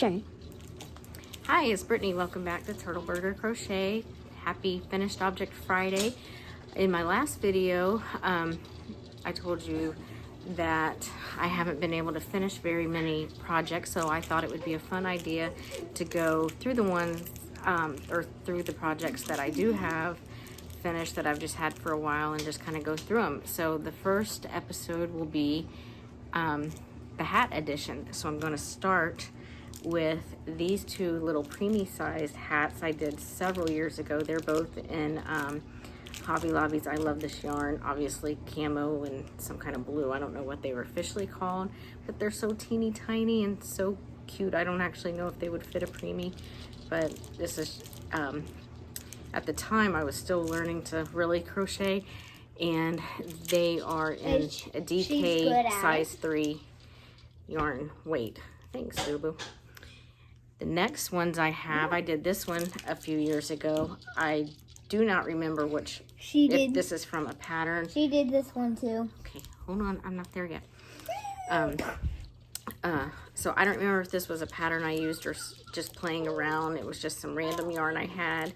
action. Hi, it's Brittany. Welcome back to Turtle Burger Crochet. Happy Finished Object Friday. In my last video, I told you that I haven't been able to finish very many projects, so I thought it would be a fun idea to go through the ones, or through the projects that I do have finished that I've just had for a while and just kind of go through them. So the first episode will be the hat edition. So I'm going to start with these two little preemie sized hats I did several years ago. They're both in Hobby Lobby's I Love This Yarn, obviously camo and some kind of blue. I don't know what they were officially called, but they're so teeny tiny and so cute. I don't actually know if they would fit a preemie, but this is at the time I was still learning to really crochet, and they are in a DK size 3 yarn weight. Thanks, Subu. The next ones I have, I did this one a few years ago. I do not remember which, if this is from a pattern. She did this one too. Okay, hold on, I'm not there yet. So I don't remember if this was a pattern I used or just playing around. It was just some random yarn I had.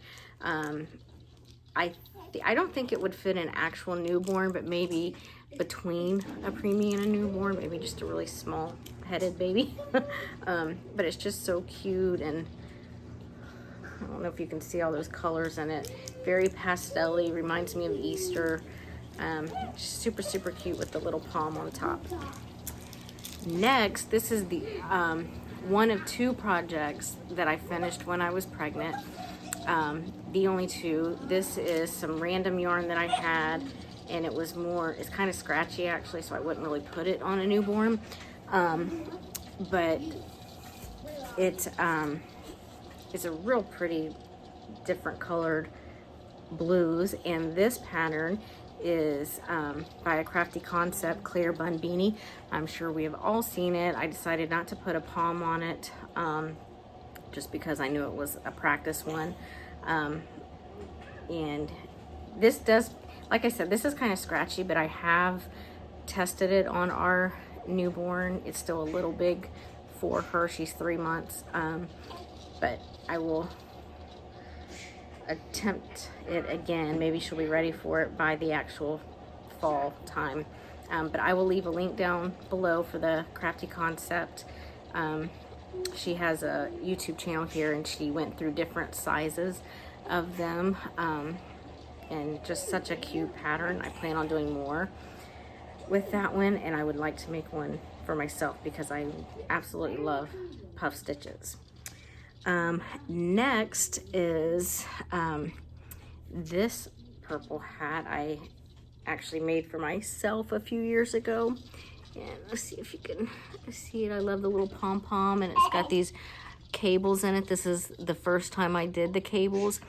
I don't think it would fit an actual newborn, but maybe between a preemie and a newborn, maybe just a really small headed baby. But it's just so cute, and I don't know if you can see all those colors in it. Very pastel-y, reminds me of Easter. Super, super cute with the little palm on top. Next, this is the one of two projects that I finished when I was pregnant. The only two. This is some random yarn that I had, and it's kind of scratchy actually, so I wouldn't really put it on a newborn. But it's a real pretty different colored blues, and this pattern is by a Crafty Concept Clear Bun Beanie. I'm sure we have all seen it. I decided not to put a palm on it just because I knew it was a practice one. And this does, like I said, this is kind of scratchy, but I have tested it on our newborn. It's still a little big for her. She's 3 months. But I will attempt it again. Maybe she'll be ready for it by the actual fall time. But I will leave a link down below for the Crafty Concept. She has a YouTube channel here, and she went through different sizes of them, and just such a cute pattern. I plan on doing more with that one, and I would like to make one for myself because I absolutely love puff stitches. Next is this purple hat I actually made for myself a few years ago. And let's see if you can see it. I love the little pom-pom, and it's got these cables in it. This is the first time I did the cables.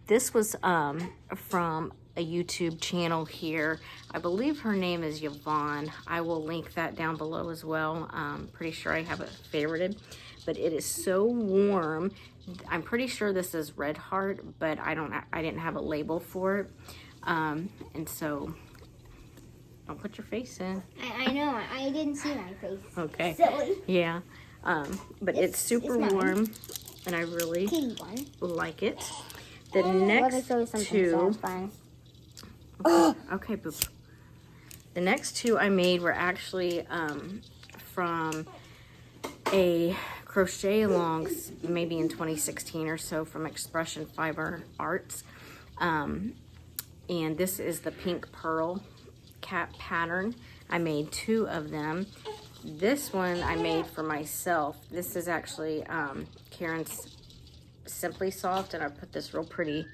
This was from a YouTube channel here. I believe her name is Yvonne. I will link that down below as well. Pretty sure I have it favorited, but it is so warm. I'm pretty sure this is Red Heart, but I didn't have a label for it. And so don't put your face in. I know, I didn't see my face. Okay. Silly. Yeah. But it's super warm, and I really like it. The next two. Okay, boop. The next two I made were actually from a crochet alongs, maybe in 2016 or so, from Expression Fiber Arts. And this is the pink pearl cap pattern. I made 2 of them. This one I made for myself. This is actually Karen's Simply Soft, and I put this real pretty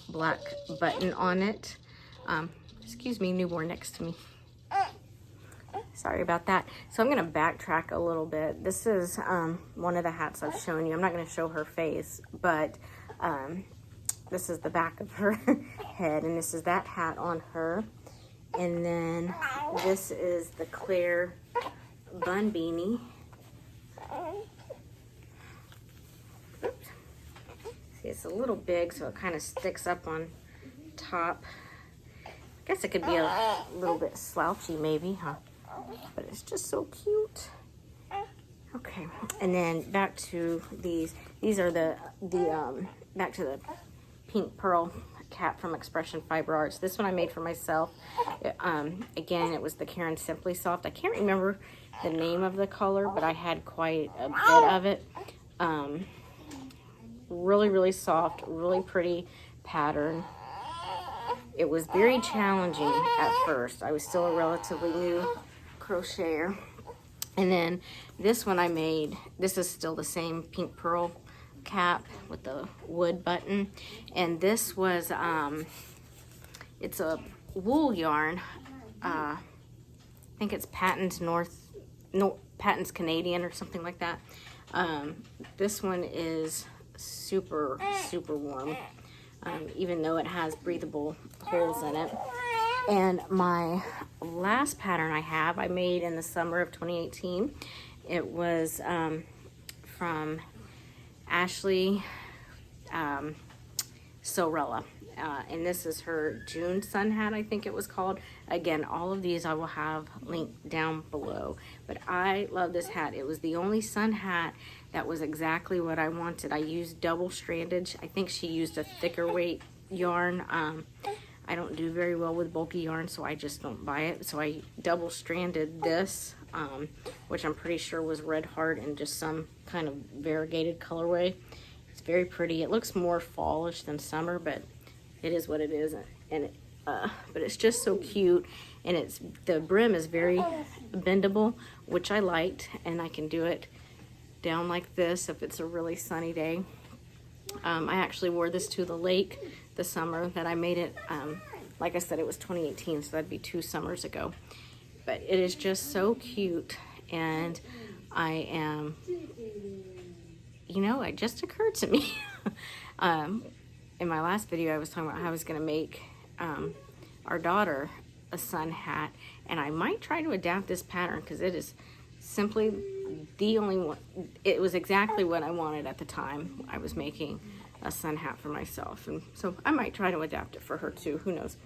black button on it. Excuse me, newborn next to me. Sorry about that. So I'm going to backtrack a little bit. This is one of the hats I've shown you. I'm not going to show her face, but this is the back of her head, and this is that hat on her. And then this is the clear bun beanie. Oops. See, it's a little big, so it kind of sticks up on top. I guess it could be a little bit slouchy maybe, huh? But it's just so cute. Okay. Okay, and then back to these. These are the back to the pink pearl cap from Expression Fiber Arts. This one I made for myself. Again, it was the Karen Simply Soft. I can't remember the name of the color, but I had quite a bit of it. Really, really soft, really pretty pattern. It was very challenging at first. I was still a relatively new crocheter. And then this one I made, this is still the same pink pearl cap with the wood button. And this was, it's a wool yarn. I think it's Patents Patents Canadian or something like that. This one is super, super warm, even though it has breathable holes in it. And my last pattern I made in the summer of 2018. It was from Ashley Sorella. And this is her June sun hat, I think it was called. Again, all of these I will have linked down below. But I love this hat. It was the only sun hat that was exactly what I wanted. I used double stranded. I think she used a thicker weight yarn. I don't do very well with bulky yarn, so I just don't buy it. So I double stranded this, which I'm pretty sure was Red Heart and just some kind of variegated colorway. It's very pretty. It looks more fallish than summer, but it is what it is. And but it's just so cute, and the brim is very bendable, which I liked, and I can do it down like this if it's a really sunny day. I actually wore this to the lake the summer that I made it. Like I said, it was 2018, so that'd be 2 summers ago. But it is just so cute, and I am, you know, it just occurred to me. In my last video, I was talking about how I was going to make our daughter a sun hat, and I might try to adapt this pattern because it is simply the only one. It was exactly what I wanted at the time I was making a sun hat for myself, and so I might try to adapt it for her too. Who knows?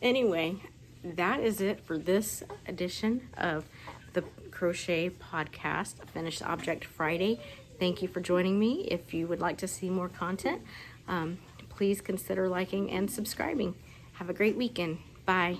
Anyway, that is it for this edition of the Crochet Podcast, Finished Object Friday. Thank you for joining me. If you would like to see more content, please consider liking and subscribing. Have a great weekend. Bye.